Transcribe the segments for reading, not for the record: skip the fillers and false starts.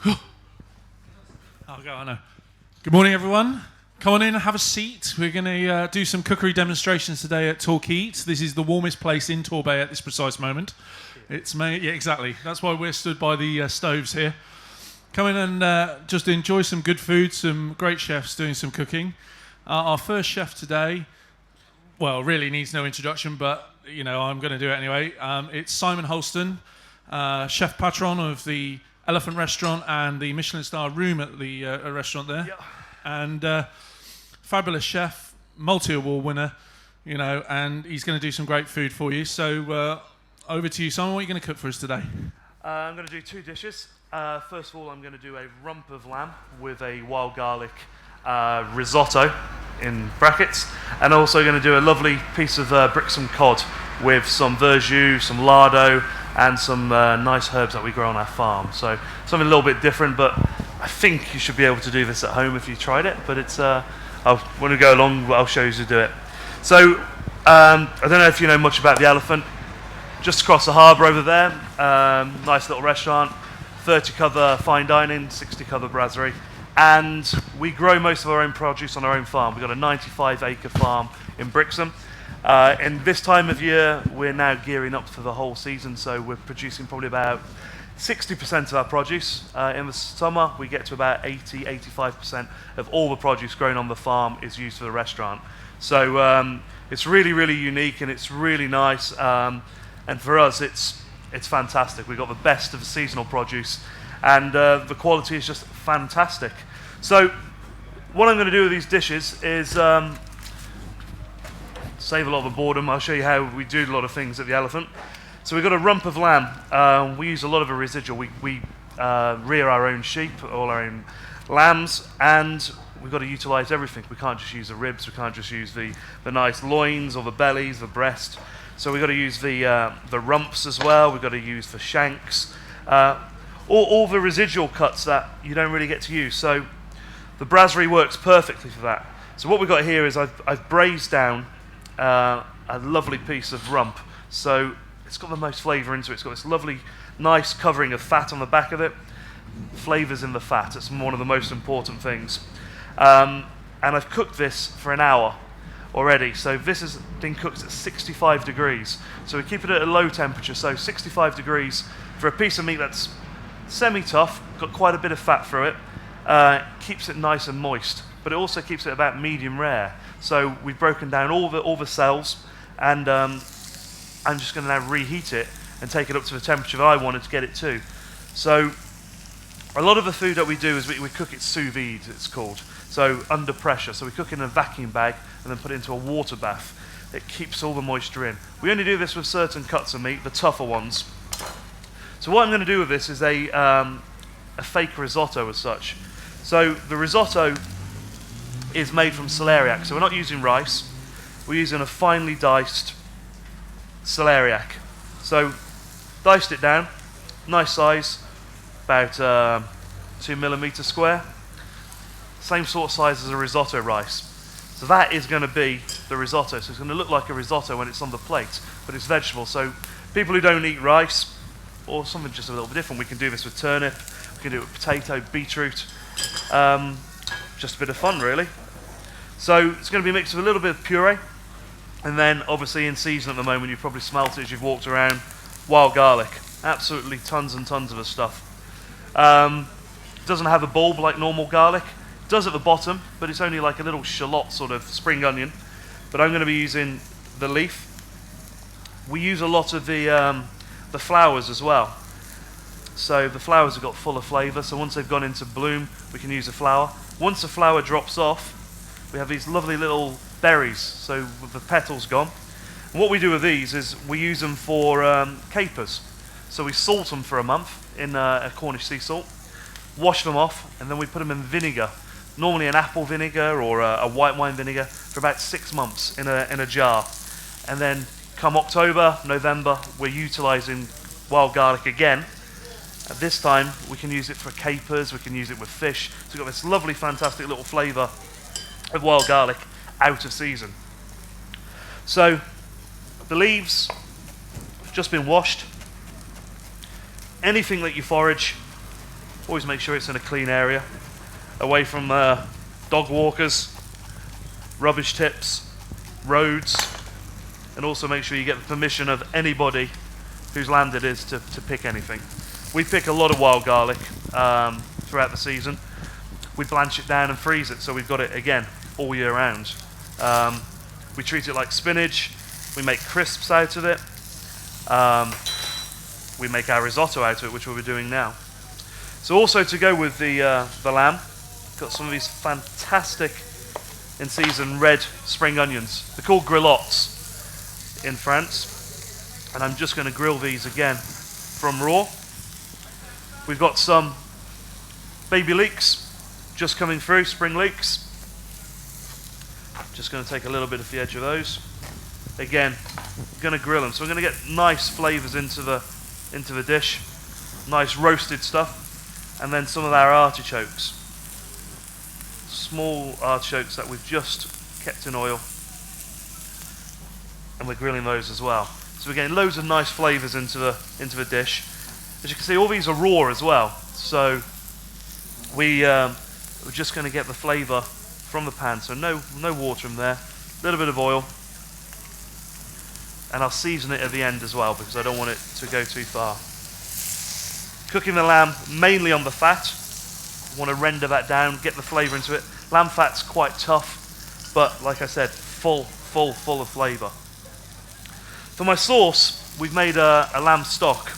I'll go, I know. Good morning, everyone. Come on in and have a seat. We're going to do some cookery demonstrations today at TorqEat. This is the warmest place in Torquay at this precise moment. It's made, yeah, exactly. That's why we're stood by the stoves here. Come in and just enjoy some good food, some great chefs doing some cooking. Our first chef today, well, really needs no introduction, but, you know, I'm going to do it anyway. It's Simon Hulstone, chef patron of the Elephant Restaurant and the Michelin star room at the restaurant there. Yeah. And fabulous chef, multi-award winner, you know, and he's going to do some great food for you. So over to you, Simon. What are you going to cook for us today? I'm going to do two dishes. First of all, I'm going to do a rump of lamb with a wild garlic risotto in brackets, and also going to do a lovely piece of Brixham cod with some verjus, some lardo, and some nice herbs that we grow on our farm. So something a little bit different, but I think you should be able to do this at home if you tried it. But it's when we go along, I'll show you to do it. So I don't know if you know much about the Elephant. Just across the harbour over there, nice little restaurant, 30 cover fine dining, 60 cover brasserie, and we grow most of our own produce on our own farm. We've got a 95-acre farm in Brixham. In this time of year, we're now gearing up for the whole season, so we're producing probably about 60% of our produce. In the summer, we get to about 80-85% of all the produce grown on the farm is used for the restaurant. So it's really, really unique, and it's really nice. And for us, it's fantastic. We've got the best of the seasonal produce, and the quality is just fantastic. So what I'm going to do with these dishes is save a lot of the boredom. I'll show you how we do a lot of things at the Elephant. So we've got a rump of lamb. We use a lot of a residual. We rear our own sheep, all our own lambs, and we've got to utilise everything. We can't just use the ribs. We can't just use the nice loins or the bellies, the breast. So we've got to use the rumps as well. We've got to use the shanks, all the residual cuts that you don't really get to use. So the brasserie works perfectly for that. So what we've got here is I've braised down a lovely piece of rump. So it's got the most flavour into it. It's got this lovely, nice covering of fat on the back of it. Flavours in the fat. It's one of the most important things. And I've cooked this for an hour already. So this has been cooked at 65 degrees. So we keep it at a low temperature. So 65 degrees for a piece of meat that's semi-tough, got quite a bit of fat through it. Keeps it nice and moist, but it also keeps it about medium rare. So we've broken down all the cells, and I'm just going to now reheat it and take it up to the temperature that I wanted to get it to. So a lot of the food that we do is we cook it sous vide, it's called. So under pressure. So we cook in a vacuum bag and then put it into a water bath. It keeps all the moisture in. We only do this with certain cuts of meat, the tougher ones. So what I'm going to do with this is a fake risotto as such. So the risotto is made from celeriac. So we're not using rice. We're using a finely diced celeriac. So diced it down, nice size, about 2 millimetre square. Same sort of size as a risotto rice. So that is going to be the risotto. So it's going to look like a risotto when it's on the plate, but it's vegetable. So people who don't eat rice, or something just a little bit different, we can do this with turnip, we can do it with potato, beetroot. Just a bit of fun, really. So it's going to be mixed with a little bit of puree, and then obviously in season at the moment, you've probably smelt it as you've walked around, wild garlic. Absolutely tons and tons of the stuff. It doesn't have a bulb like normal garlic. It does at the bottom, but it's only like a little shallot sort of spring onion. But I'm going to be using the leaf. We use a lot of the flowers as well. So the flowers have got full of flavour, so once they've gone into bloom, we can use the flower. Once the flower drops off, we have these lovely little berries, so with the petals gone. And what we do with these is we use them for capers. So we salt them for a month in a Cornish sea salt, wash them off, and then we put them in vinegar, normally an apple vinegar or a white wine vinegar, for about 6 months in a jar. And then come October, November, we're utilising wild garlic again. At this time, we can use it for capers, we can use it with fish. So we've got this lovely, fantastic little flavour of wild garlic out of season. So the leaves have just been washed. Anything that you forage, Always make sure it's in a clean area, away from dog walkers, rubbish tips, roads, and also make sure you get the permission of anybody whose land it is to pick anything. We pick a lot of wild garlic throughout the season. We blanch it down and freeze it, so we've got it again all year round. We treat it like spinach. We make crisps out of it. We make our risotto out of it, which we'll be doing now. So also to go with the lamb, got some of these fantastic in-season red spring onions. They're called grelottes in France, and I'm just going to grill these again from raw. We've got some baby leeks just coming through, spring leeks. Just going to take a little bit of the edge of those. Again, going to grill them, so we're going to get nice flavours into the dish, nice roasted stuff, and then some of our artichokes. Small artichokes that we've just kept in oil, and we're grilling those as well. So we're getting loads of nice flavours into the dish. As you can see, all these are raw as well, so we're just going to get the flavour from the pan. So no water in there, a little bit of oil, and I'll season it at the end as well because I don't want it to go too far. Cooking the lamb mainly on the fat. Want to render that down, get the flavour into it. Lamb fat's quite tough, but like I said, full of flavour. For my sauce, we've made a lamb stock.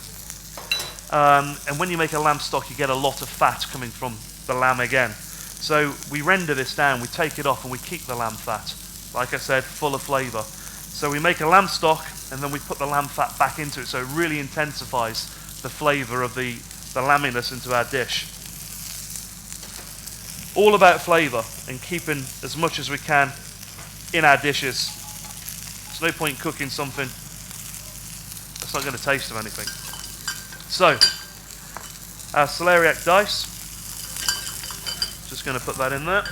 And when you make a lamb stock, you get a lot of fat coming from the lamb again. So we render this down, we take it off, and we keep the lamb fat. Like I said, full of flavour. So we make a lamb stock, and then we put the lamb fat back into it, so it really intensifies the flavour of the lamminess into our dish. All about flavour and keeping as much as we can in our dishes. There's no point cooking something that's not going to taste of anything. So, our celeriac dice, just going to put that in there.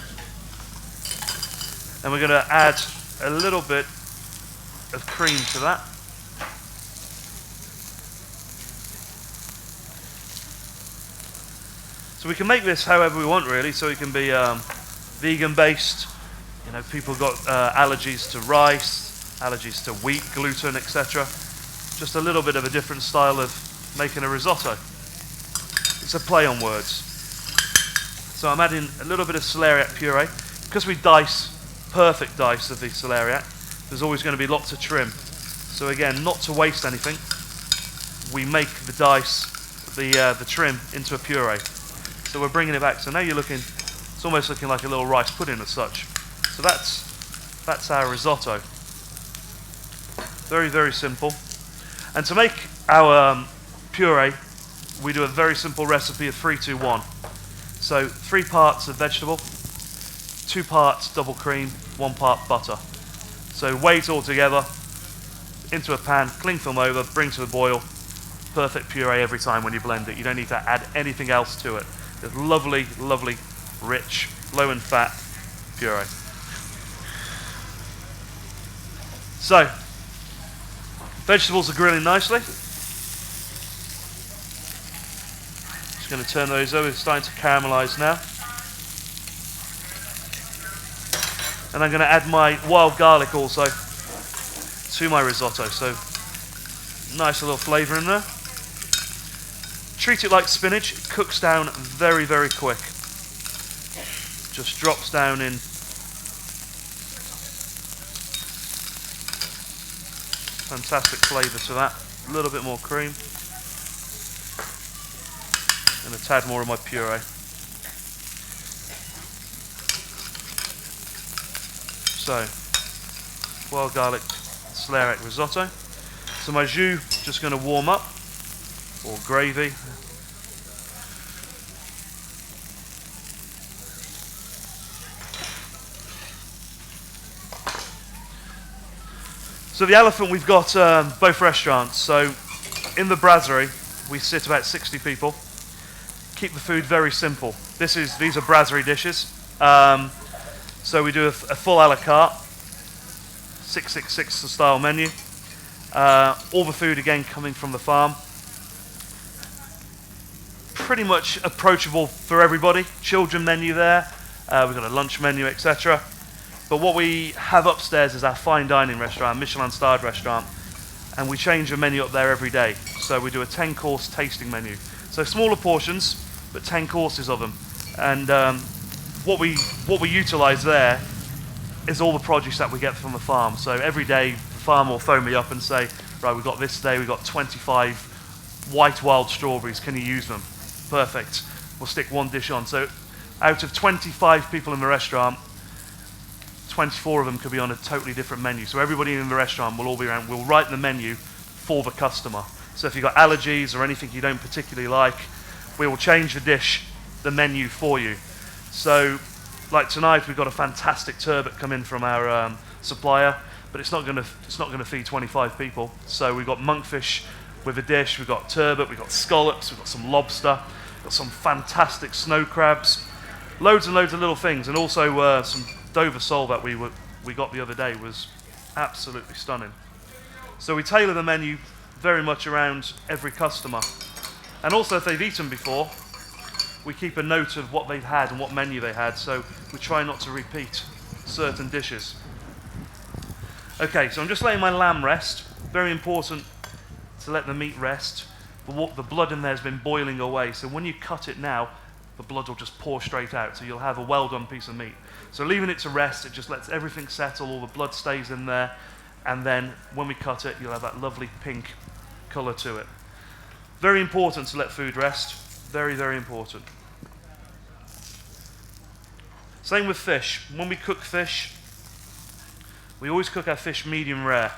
And we're going to add a little bit of cream to that. So we can make this however we want really, so it can be vegan based. You know, people got allergies to rice, allergies to wheat, gluten, etc. Just a little bit of a different style of making a risotto. It's a play on words. So I'm adding a little bit of celeriac puree. Because we dice, perfect dice of the celeriac, there's always going to be lots of trim. So again, not to waste anything, we make the dice, the trim into a puree. So we're bringing it back. So now you're looking, it's almost looking like a little rice pudding as such. So that's our risotto. Very, very simple. And to make our puree, we do a very simple recipe of 3-2-1. So 3 parts of vegetable, 2 parts double cream, 1 part butter. So weigh it all together into a pan, cling film over, bring to a boil. Perfect puree every time when you blend it. You don't need to add anything else to it. It's lovely, lovely, rich, low in fat puree. So, vegetables are grilling nicely. Just going to turn those over. It's starting to caramelize now. And I'm going to add my wild garlic also to my risotto. So, nice little flavour in there. Treat it like spinach. It cooks down very, very quick. Just drops down in. Fantastic flavour to that. A little bit more cream. And a tad more of my puree. So, wild garlic celeriac risotto. So my jus just going to warm up, or gravy. So the Elephant, we've got both restaurants. So in the brasserie, we sit about 60 people. Keep the food very simple. These are brasserie dishes. So we do a full a la carte, 666 style menu. All the food again coming from the farm. pretty much approachable for everybody. Children menu there, we've got a lunch menu, etc. But what we have upstairs is our fine dining restaurant, Michelin starred restaurant, and we change the menu up there every day. So we do a 10-course tasting menu. So smaller portions, but 10 courses of them. And what we utilise there is all the produce that we get from the farm. So every day, the farm will phone me up and say, right, we've got this today, we've got 25 white wild strawberries, can you use them? Perfect. We'll stick one dish on. So out of 25 people in the restaurant, 24 of them could be on a totally different menu. So everybody in the restaurant will all be around. We'll write the menu for the customer. So if you've got allergies or anything you don't particularly like, we will change the menu for you. So like tonight, we've got a fantastic turbot come in from our supplier, but it's not going to feed 25 people. So we've got monkfish with a dish, we've got turbot, we've got scallops, we've got some lobster, we've got some fantastic snow crabs, loads and loads of little things, and also some Dover sole that we got the other day was absolutely stunning. So we tailor the menu very much around every customer. And also if they've eaten before, we keep a note of what they've had and what menu they had, so we try not to repeat certain dishes. Okay, so I'm just letting my lamb rest. Very important to let the meat rest. The blood in there has been boiling away, so when you cut it now, the blood will just pour straight out, so you'll have a well done piece of meat. So leaving it to rest, it just lets everything settle, all the blood stays in there, and then when we cut it, you'll have that lovely pink colour to it. Very important to let food rest, very, very important. Same with fish. When we cook fish, we always cook our fish medium rare,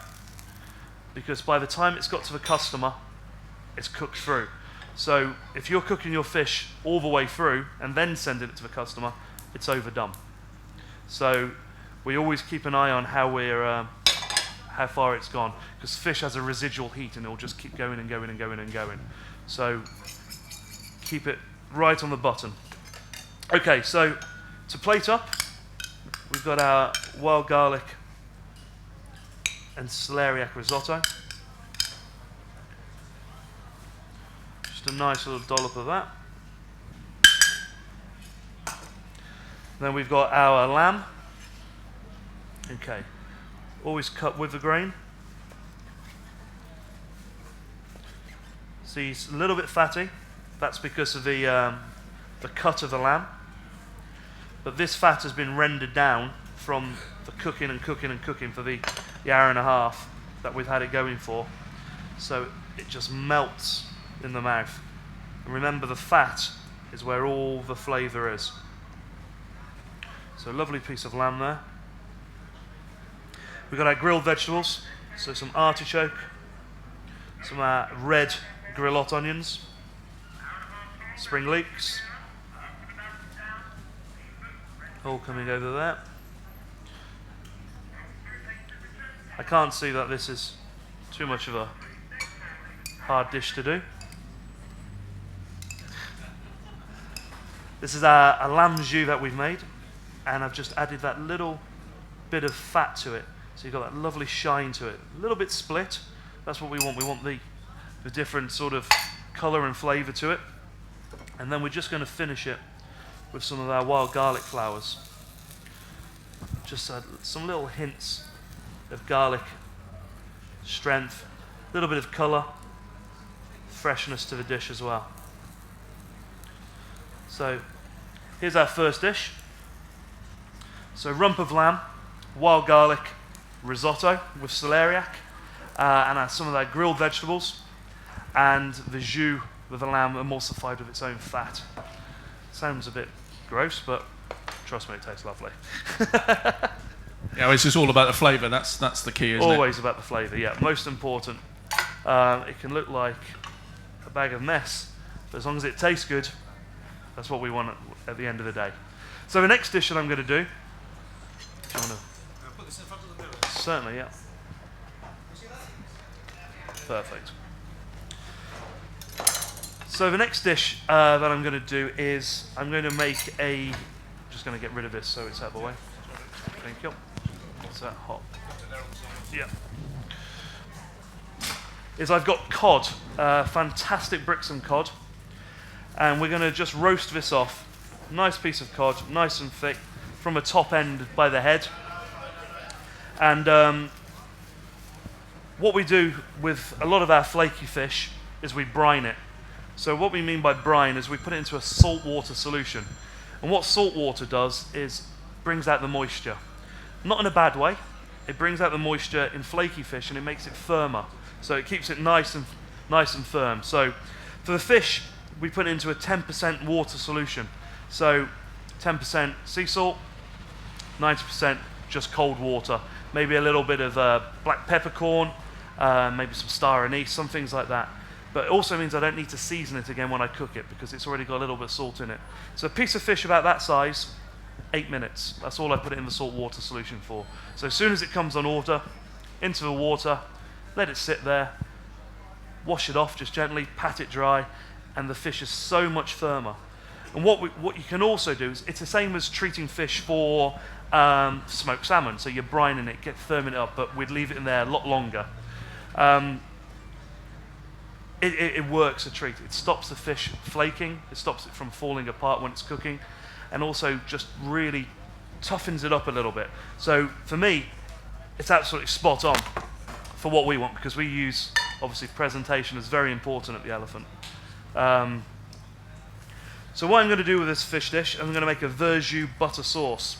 because by the time it's got to the customer, it's cooked through. So if you're cooking your fish all the way through and then sending it to the customer, it's overdone. So we always keep an eye on how far it's gone, because fish has a residual heat and it'll just keep going and going and going and going. So keep it right on the button. Okay, so to plate up, we've got our wild garlic and celeriac risotto. Just a nice little dollop of that. Then we've got our lamb. Okay, always cut with the grain. See, it's a little bit fatty. That's because of the cut of the lamb. But this fat has been rendered down from the cooking and cooking and cooking for the hour and a half that we've had it going for. So it just melts in the mouth. And remember, the fat is where all the flavour is. So a lovely piece of lamb there. We've got our grilled vegetables, so some artichoke, some red grilotte onions, spring leeks, all coming over there. I can't see that this is too much of a hard dish to do. This is a lamb jus that we've made, and I've just added that little bit of fat to it. So you've got that lovely shine to it. A little bit split. That's what we want. We want the different sort of colour and flavour to it. And then we're just going to finish it with some of our wild garlic flowers. Just add some little hints of garlic strength, a little bit of colour, freshness to the dish as well. So here's our first dish. So rump of lamb, wild garlic, risotto with celeriac, and some of our grilled vegetables, and the jus with the lamb emulsified with its own fat. Sounds a bit gross, but trust me, it tastes lovely. Yeah, it's just all about the flavour. That's the key, isn't it? Always about the flavour, yeah. Most important. It can look like a bag of mess, but as long as it tastes good, that's what we want at the end of the day. So the next dish that I'm going to do, if you want to put this in front of the mirror. certainly, yeah. Perfect. So the next dish that I'm going to do is I'm going to make just going to get rid of this so it's out of the way. Thank you. It's that hot. Yeah. I've got cod, fantastic Brixham cod, And we're going to just roast this off. Nice piece of cod, nice and thick, from the top end by the head. And what we do with a lot of our flaky fish is we brine it. So what we mean by brine is we put it into a salt water solution. And what salt water does is brings out the moisture. Not in a bad way. It brings out the moisture in flaky fish and it makes it firmer. So it keeps it nice and firm. So for the fish, we put it into a 10% water solution. So 10% sea salt, 90% just cold water. Maybe a little bit of black peppercorn, maybe some star anise, some things like that. But it also means I don't need to season it again when I cook it because it's already got a little bit of salt in it. So a piece of fish about that size, 8 minutes. That's all I put it in the salt water solution for. So as soon as it comes on order, into the water, let it sit there, wash it off just gently, pat it dry, and the fish is so much firmer. And what you can also do is, it's the same as treating fish for smoked salmon. So you're brining it, firming it up, but we'd leave it in there a lot longer. It works a treat. It stops the fish flaking, it stops it from falling apart when it's cooking, and also just really toughens it up a little bit. So for me, it's absolutely spot on for what we want, because we use, obviously, presentation is very important at the Elephant. So what I'm going to do with this fish dish, I'm going to make a verjus butter sauce.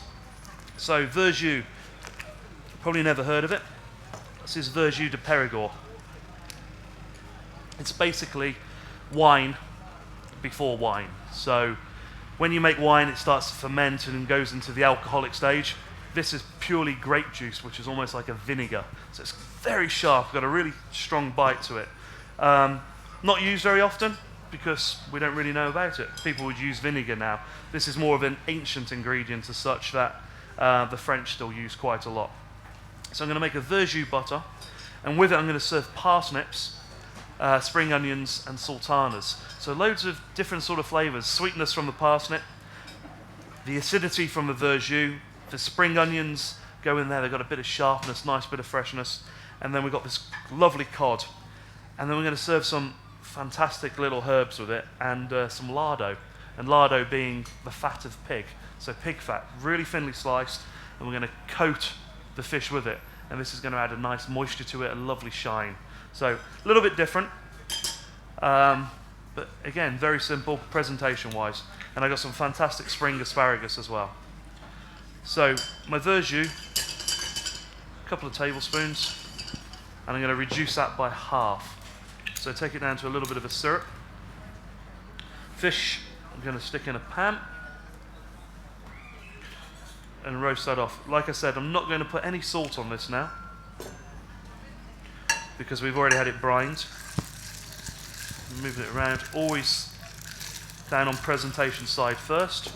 So verjus, probably never heard of it. This is verjus de Périgord. It's basically wine before wine. So when you make wine, it starts to ferment and goes into the alcoholic stage. This is purely grape juice, which is almost like a vinegar. So it's very sharp, got a really strong bite to it. Not used very often because we don't really know about it. People would use vinegar now. This is more of an ancient ingredient as such that the French still use quite a lot. So I'm going to make a verjus butter, and with it I'm going to serve parsnips, spring onions and sultanas. So loads of different sort of flavours. Sweetness from the parsnip, the acidity from the verjus, the spring onions go in there, they've got a bit of sharpness, nice bit of freshness, and then we've got this lovely cod. And then we're going to serve some fantastic little herbs with it, and some lardo. And lardo being the fat of pig. So pig fat, really thinly sliced, and we're going to coat the fish with it. And this is going to add a nice moisture to it, a lovely shine. So a little bit different, but again, very simple presentation-wise. And I got some fantastic spring asparagus as well. So my verjus, a couple of tablespoons, and I'm going to reduce that by half. So take it down to a little bit of a syrup. Fish, I'm going to stick in a pan and roast that off. Like I said, I'm not going to put any salt on this now, because we've already had it brined. Moving it around, always down on presentation side first.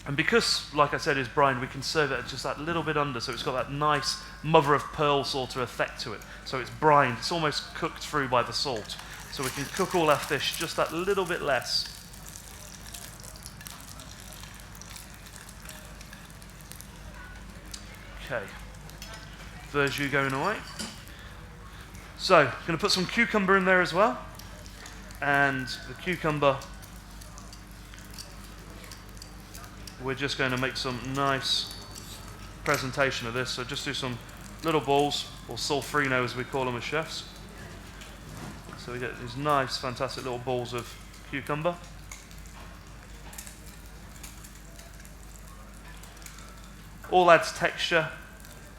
And because, like I said, it's brined, we can serve it just that little bit under, so it's got that nice mother of pearl sort of effect to it. So it's brined, it's almost cooked through by the salt. So we can cook all our fish just that little bit less. Okay, verjus going away. So, I'm going to put some cucumber in there as well. And the cucumber, we're just going to make some nice presentation of this. So just do some little balls, or solfrino as we call them as chefs. So we get these nice, fantastic little balls of cucumber. All adds texture,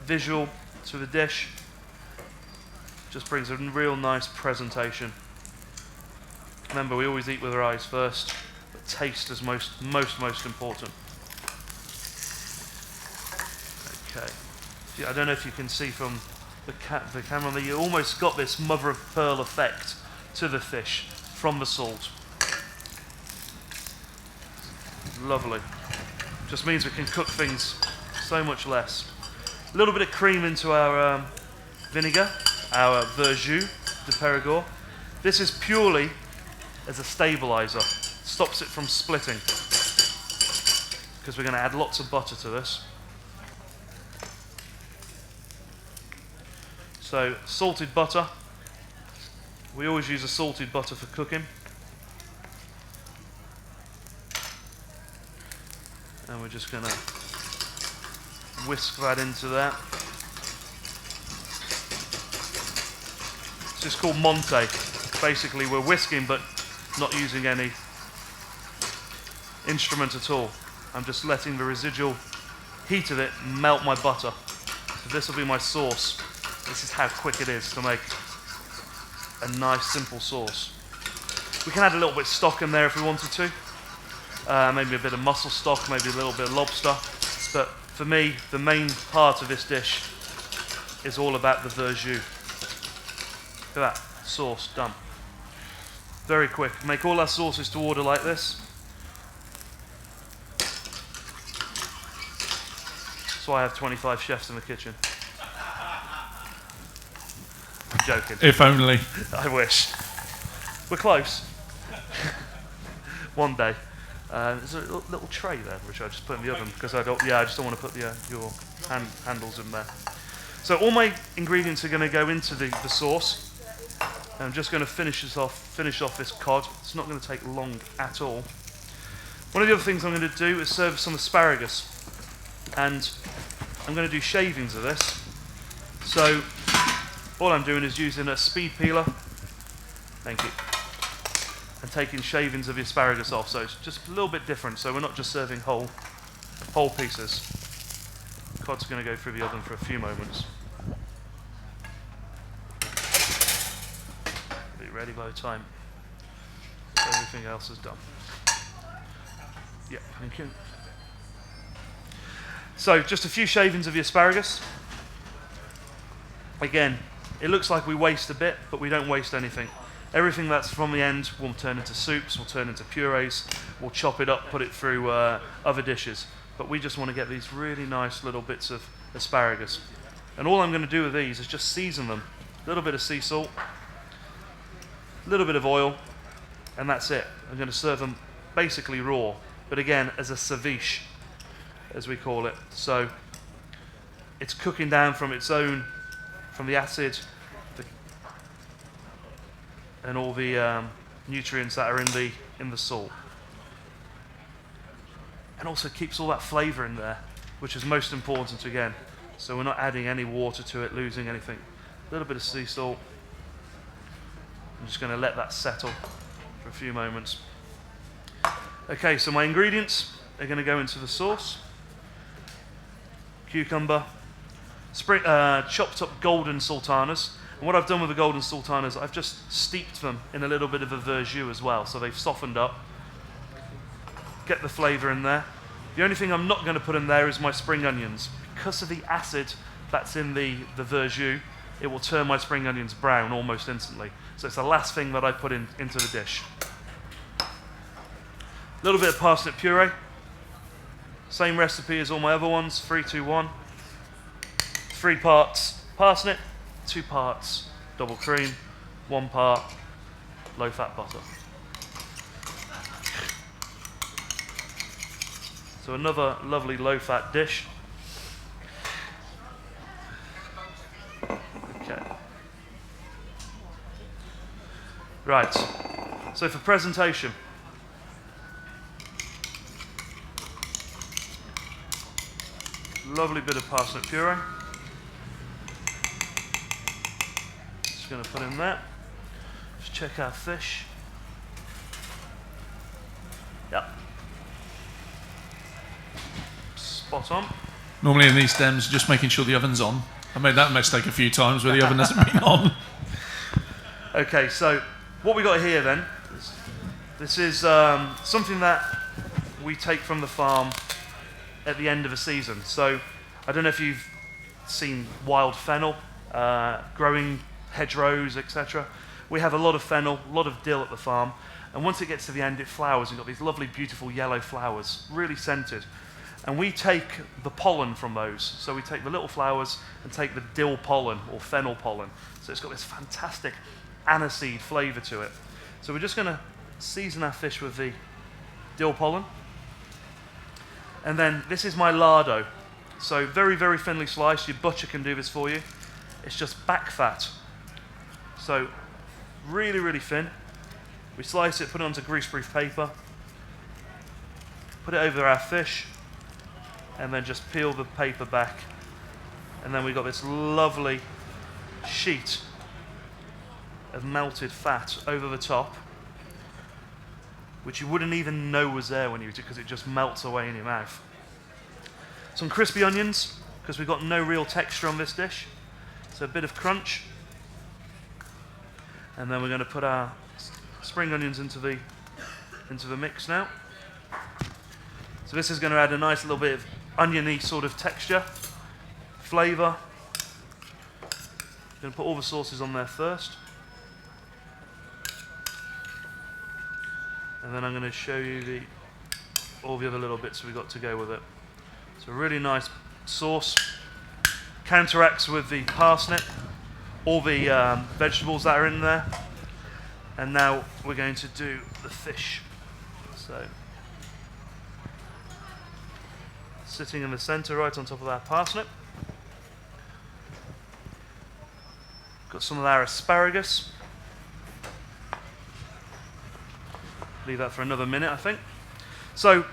visual to the dish. Just brings a real nice presentation. Remember, we always eat with our eyes first, but taste is most important. Okay. I don't know if you can see from the camera that you almost got this mother of pearl effect to the fish from the salt. Lovely. Just means we can cook things so much less. A little bit of cream into our vinegar, our verjus de Périgord. This is purely as a stabilizer. Stops it from splitting, because we're going to add lots of butter to this. So salted butter. We always use a salted butter for cooking. And we're just going to whisk that into there. It's just called Monte. Basically we're whisking but not using any instrument at all. I'm just letting the residual heat of it melt my butter. So this will be my sauce. This is how quick it is to make a nice simple sauce. We can add a little bit of stock in there if we wanted to. Maybe a bit of mussel stock, maybe a little bit of lobster. But for me, the main part of this dish is all about the verjus. Look at that, sauce done. Very quick. Make all our sauces to order like this. That's why I have 25 chefs in the kitchen. I'm joking. If only. I wish. We're close. One day. There's a little tray there which I just put in the oven because I just don't want to put your handles in there. So all my ingredients are going to go into the sauce. And I'm just going to finish off this cod. It's not going to take long at all. One of the other things I'm going to do is serve some asparagus, and I'm going to do shavings of this. So all I'm doing is using a speed peeler. Thank you. And taking shavings of the asparagus off, so it's just a little bit different. So we're not just serving whole pieces. Cod's going to go through the oven for a few moments. Be ready by the time everything else is done. Yeah, thank you. So just a few shavings of the asparagus. Again, it looks like we waste a bit, but we don't waste anything. Everything that's from the end will turn into soups, will turn into purees, we'll chop it up, put it through other dishes. But we just want to get these really nice little bits of asparagus. And all I'm going to do with these is just season them. A little bit of sea salt, a little bit of oil, and that's it. I'm going to serve them basically raw, but again, as a ceviche, as we call it. So it's cooking down from the acid, and all the nutrients that are in the salt, and also keeps all that flavour in there, which is most important again. So we're not adding any water to it, losing anything. A little bit of sea salt. I'm just going to let that settle for a few moments. Okay, so my ingredients are going to go into the sauce. Cucumber, chopped up golden sultanas. And what I've done with the golden sultanas, I've just steeped them in a little bit of a verjus as well, so they've softened up. Get the flavour in there. The only thing I'm not going to put in there is my spring onions. Because of the acid that's in the verjus, it will turn my spring onions brown almost instantly. So it's the last thing that I put into the dish. A little bit of parsnip puree. Same recipe as all my other ones, 3, 2, 1. 3 parts parsnip, 2 parts double cream, 1 part low-fat butter. So another lovely low-fat dish. Okay. Right. So for presentation, lovely bit of parsnip puree. Just going to put in that. Just check our fish. Yep. Spot on. Normally in these stems, just making sure the oven's on. I made that mistake a few times where the oven hasn't been on. Okay, so what we got here then, this is something that we take from the farm at the end of a season. So I don't know if you've seen wild fennel, growing hedgerows, etc. We have a lot of fennel, a lot of dill at the farm, and once it gets to the end, it flowers and got these lovely, beautiful yellow flowers, really scented. And we take the pollen from those. So we take the little flowers and take the dill pollen or fennel pollen. So it's got this fantastic aniseed flavour to it. So we're just going to season our fish with the dill pollen. And then this is my lardo. So very, very thinly sliced. Your butcher can do this for you. It's just back fat. So really, really thin. We slice it, put it onto greaseproof paper, put it over our fish, and then just peel the paper back. And then we've got this lovely sheet of melted fat over the top, which you wouldn't even know was there when you eat it because it just melts away in your mouth. Some crispy onions, because we've got no real texture on this dish. So a bit of crunch. And then we're going to put our spring onions into the mix now. So this is going to add a nice little bit of oniony sort of texture, flavour. I'm going to put all the sauces on there first. And then I'm going to show you all the other little bits we've got to go with it. So a really nice sauce. Counteracts with the parsnip, all the vegetables that are in there. And now we're going to do the fish. So, sitting in the centre right on top of our parsnip. Got some of our asparagus. Leave that for another minute, I think. So,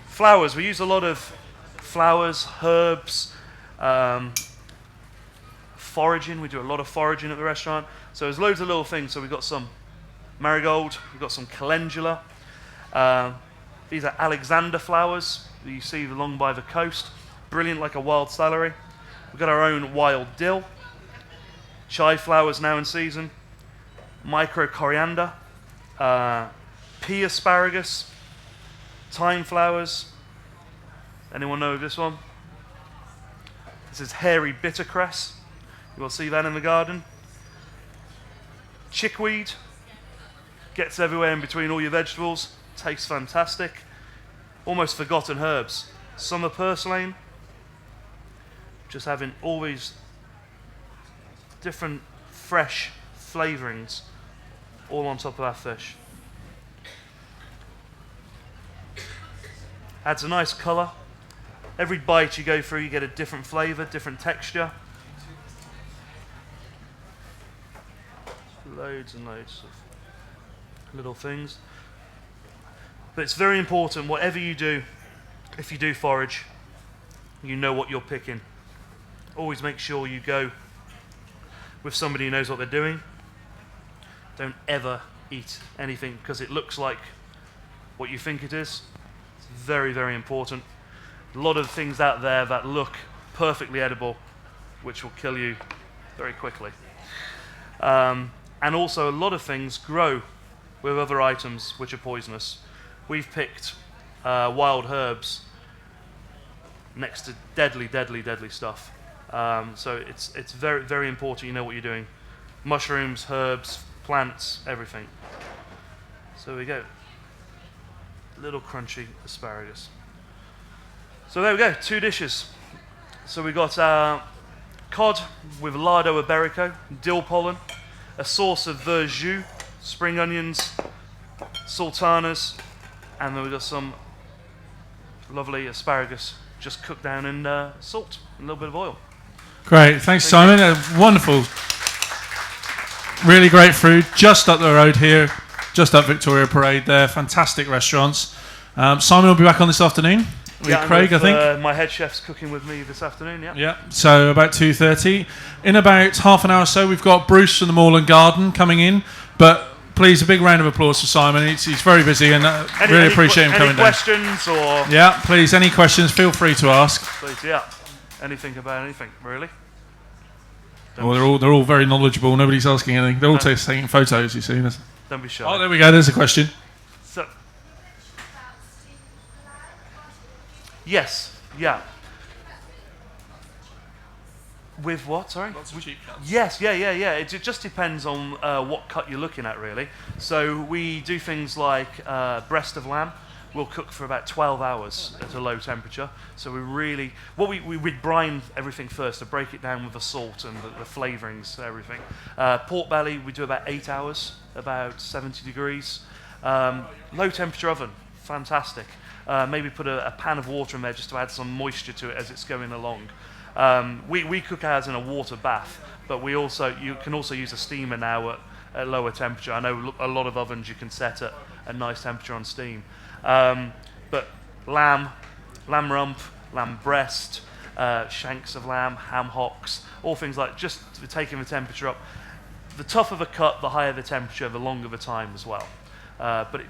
flowers. We use a lot of flowers, herbs, foraging. We do a lot of foraging at the restaurant. So there's loads of little things. So we've got some marigold, we've got some calendula. These are Alexander flowers that you see along by the coast. Brilliant, like a wild celery. We've got our own wild dill. Chive flowers now in season. Micro coriander. Pea asparagus. Thyme flowers. Anyone know of this one? This is hairy bittercress. You will see that in the garden. Chickweed. Gets everywhere in between all your vegetables. Tastes fantastic. Almost forgotten herbs. Summer purslane. Just having all these different fresh flavourings all on top of our fish. Adds a nice colour. Every bite you go through, you get a different flavour, different texture. Loads and loads of little things. But it's very important, whatever you do, if you do forage, you know what you're picking. Always make sure you go with somebody who knows what they're doing. Don't ever eat anything because it looks like what you think it is. It's very, very important. A lot of things out there that look perfectly edible, which will kill you very quickly. And also a lot of things grow with other items which are poisonous. We've picked wild herbs next to deadly, deadly, deadly stuff. So it's very, very important you know what you're doing. Mushrooms, herbs, plants, everything. So there we go. Little crunchy asparagus. So there we go, 2 dishes. So we got cod with lardo iberico, dill pollen, a sauce of verjus, spring onions, sultanas, and then we've got some lovely asparagus just cooked down in salt and a little bit of oil. Great, thanks Simon. Wonderful. Really great food, just up the road here, just up Victoria Parade there. Fantastic restaurants. Simon will be back on this afternoon. Yeah, Craig, I think. My head chef's cooking with me this afternoon, yeah. Yeah, so about 2:30. In about half an hour or so, we've got Bruce from the Moorland Garden coming in. But please, a big round of applause for Simon. He's very busy and really appreciate him coming down. Any questions or...? Yeah, please, any questions, feel free to ask. Please, yeah. Anything about anything, really? Well, they're all very knowledgeable. Nobody's asking anything. They're all taking photos, you see. Don't be shy. Oh, there we go. There's a question. So, yes, yeah. With what, sorry? Lots of cheap cuts. Yes, yeah. It just depends on what cut you're looking at, really. So we do things like breast of lamb. We'll cook for about 12 hours at a low temperature. So we brine everything first to break it down with the salt and the flavourings, everything. Pork belly, we do about 8 hours, about 70 degrees. Low temperature oven, fantastic. Maybe put a pan of water in there just to add some moisture to it as it's going along. We cook ours in a water bath, but you can also use a steamer now at lower temperature. I know a lot of ovens you can set at a nice temperature on steam. But lamb rump, lamb breast, shanks of lamb, ham hocks, all things like just taking the temperature up. The tougher the cut, the higher the temperature, the longer the time as well. But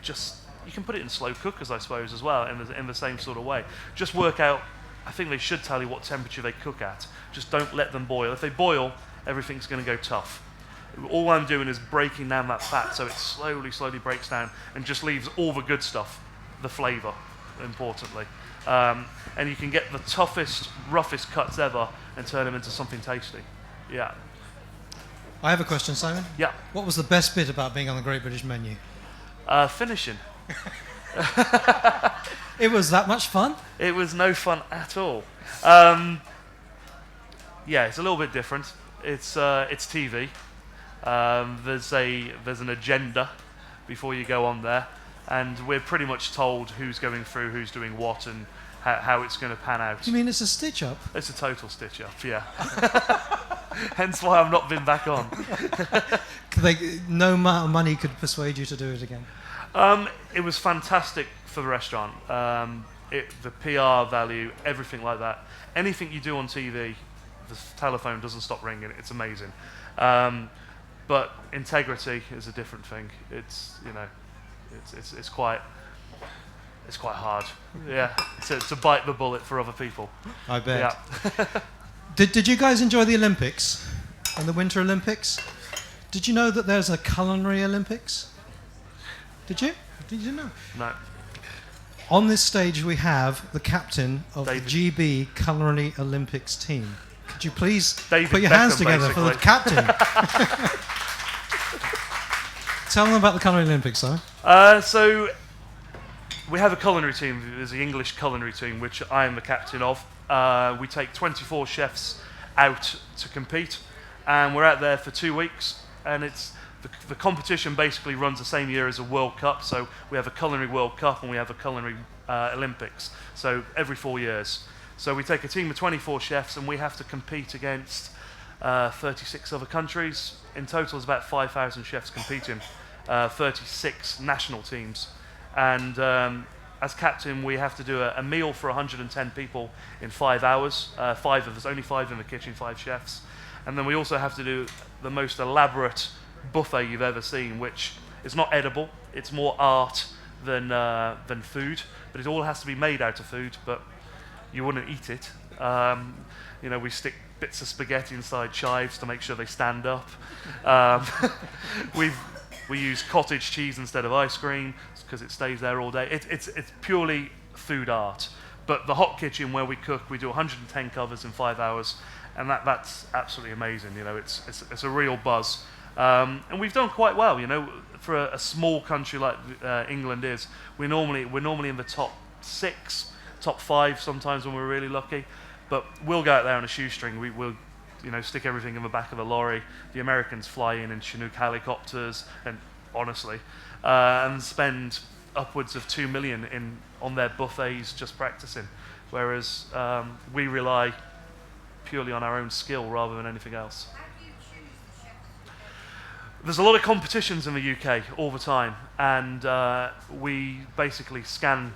you can put it in slow cookers, I suppose, as well, in the same sort of way. Just work out, I think they should tell you what temperature they cook at. Just don't let them boil. If they boil, everything's going to go tough. All I'm doing is breaking down that fat so it slowly breaks down and just leaves all the good stuff, the flavour, importantly. And you can get the toughest, roughest cuts ever and turn them into something tasty. Yeah. I have a question, Simon. Yeah. What was the best bit about being on the Great British Menu? Finishing. It was that much fun? It was no fun at all. Yeah, it's a little bit different. It's TV. There's an agenda before you go on there, and we're pretty much told who's going through, who's doing what, and how it's going to pan out. You mean it's a stitch up? It's a total stitch up, yeah. Hence why I've not been back on. No amount of money could persuade you to do it again. It was fantastic for the restaurant. The PR value, everything like that. Anything you do on TV, the telephone doesn't stop ringing. It's amazing. But integrity is a different thing. It's quite hard. Yeah, to bite the bullet for other people. I bet. Yeah. Did you guys enjoy the Olympics and the Winter Olympics? Did you know that there's a culinary Olympics? Did you know? No. On this stage we have the captain of David. the GB Culinary Olympics team. Could you please David put your Beckham, hands together for the basically. captain? Tell them about the Culinary Olympics, though. So we have a culinary team. There's the English culinary team, which I am the captain of. We take 24 chefs out to compete, and we're out there for 2 weeks. And it's the competition basically runs the same year as a World Cup. So we have a culinary World Cup and we have a culinary Olympics. So every 4 years. So we take a team of 24 chefs and we have to compete against 36 other countries. In total, there's about 5,000 chefs competing, 36 national teams. And as captain, we have to do a meal for 110 people in 5 hours. Only 5 in the kitchen, 5 chefs. And then we also have to do the most elaborate buffet you've ever seen, which is not edible. It's more art than food. But it all has to be made out of food, but you wouldn't eat it. We stick bits of spaghetti inside chives to make sure they stand up. We use cottage cheese instead of ice cream because it stays there all day. It's purely food art. But the hot kitchen where we cook, we do 110 covers in 5 hours, and that's absolutely amazing. It's a real buzz, and we've done quite well. For a small country like England is, we're normally in the top 6, top 5 sometimes when we're really lucky. But we'll go out there on a shoestring. We'll stick everything in the back of the lorry. The Americans fly in Chinook helicopters, and honestly, and spend upwards of 2 million on their buffets just practicing, whereas we rely purely on our own skill rather than anything else. How do you choose the chefs? There's a lot of competitions in the UK all the time, and we basically scan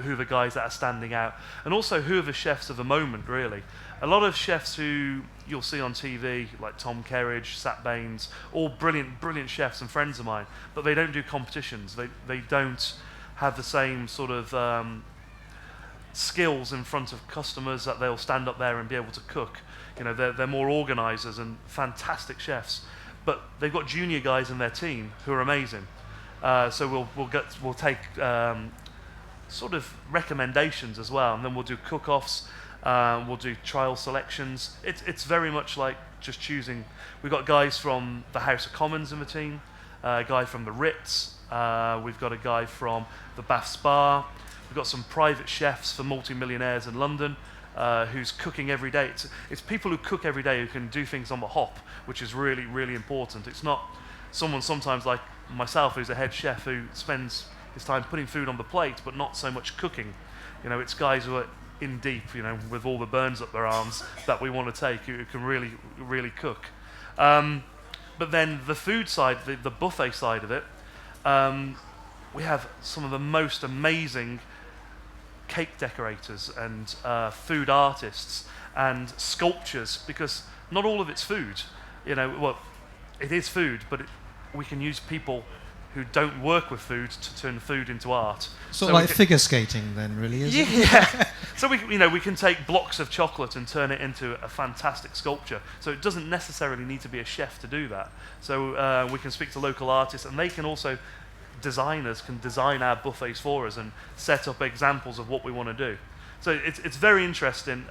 who the guys that are standing out, and also who are the chefs of the moment, really. A lot of chefs who you'll see on TV, like Tom Kerridge, Sat Baines, all brilliant chefs and friends of mine, but they don't do competitions. They don't have the same sort of skills in front of customers that they'll stand up there and be able to cook. They're more organisers and fantastic chefs, but they've got junior guys in their team who are amazing. So we'll take sort of recommendations as well, and then we'll do cook-offs. We'll do trial selections. It's very much like just choosing. We've got guys from the House of Commons in the team, a guy from the Ritz, we've got a guy from the Bath Spa, we've got some private chefs for multi-millionaires in London who's cooking every day. It's people who cook every day who can do things on the hop, which is really, really important. It's not someone sometimes like myself who's a head chef who spends his time putting food on the plate but not so much cooking. It's guys who are in deep, with all the burns up their arms that we want to take, who can really, really cook. But then the food side, the buffet side of it, we have some of the most amazing cake decorators and food artists and sculptures, because not all of it's food. Well, it is food, but we can use people who don't work with food to turn food into art. Sort of like figure skating then, really, isn't it? Yeah. So we can take blocks of chocolate and turn it into a fantastic sculpture. So it doesn't necessarily need to be a chef to do that. So we can speak to local artists, and they can also, designers can design our buffets for us and set up examples of what we want to do. So it's very interesting.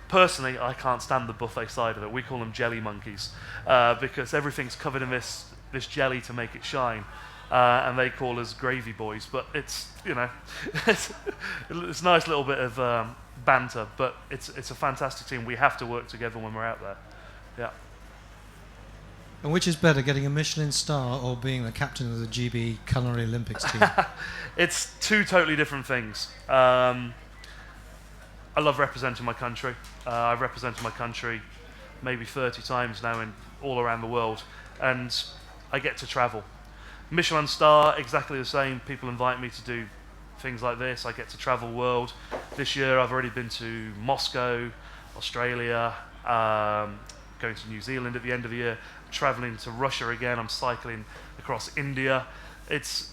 Personally, I can't stand the buffet side of it. We call them jelly monkeys because everything's covered in this jelly to make it shine, and they call us gravy boys. But it's it's a nice little bit of banter. But it's a fantastic team. We have to work together when we're out there. Yeah. And which is better, getting a Michelin star or being the captain of the GB Culinary Olympics team? It's two totally different things. I love representing my country. I've represented my country maybe 30 times now all around the world, and I get to travel. Michelin star, exactly the same. People invite me to do things like this. I get to travel world. This year I've already been to Moscow, Australia, going to New Zealand at the end of the year, traveling to Russia again. I'm cycling across India. It's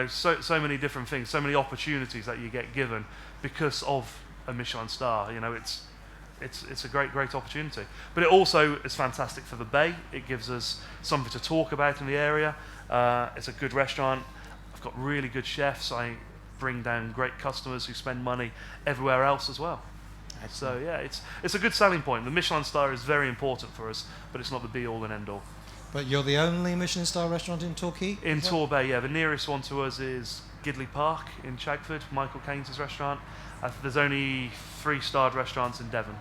so many different things, so many opportunities that you get given because of a Michelin star. It's a great opportunity. But it also is fantastic for the bay. It gives us something to talk about in the area. It's a good restaurant. I've got really good chefs. I bring down great customers who spend money everywhere else as well. So yeah, it's a good selling point. The Michelin star is very important for us, but it's not the be all and end all. But you're the only Michelin star restaurant in Torquay? In Torquay, yeah. The nearest one to us is Gidley Park in Chagford, Michael Keynes' restaurant. There's only 3-starred restaurants in Devon.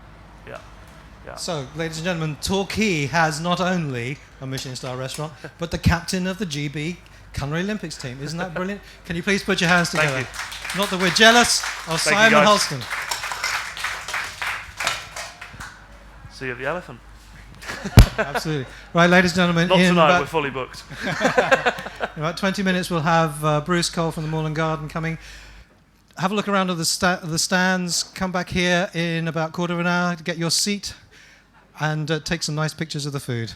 Yeah. So, ladies and gentlemen, Torquay has not only a Michelin star restaurant, but the captain of the GB Culinary Olympics team. Isn't that brilliant? Can you please put your hands together? Thank you. Not that we're jealous of Thank Simon you, Hulstone. See you at the Elephant. Absolutely. Right, ladies and gentlemen. Not tonight, about, we're fully booked. in about 20 minutes, we'll have Bruce Cole from the Moorland Garden coming. Have a look around at the stands. Come back here in about a quarter of an hour to get your seat and take some nice pictures of the food.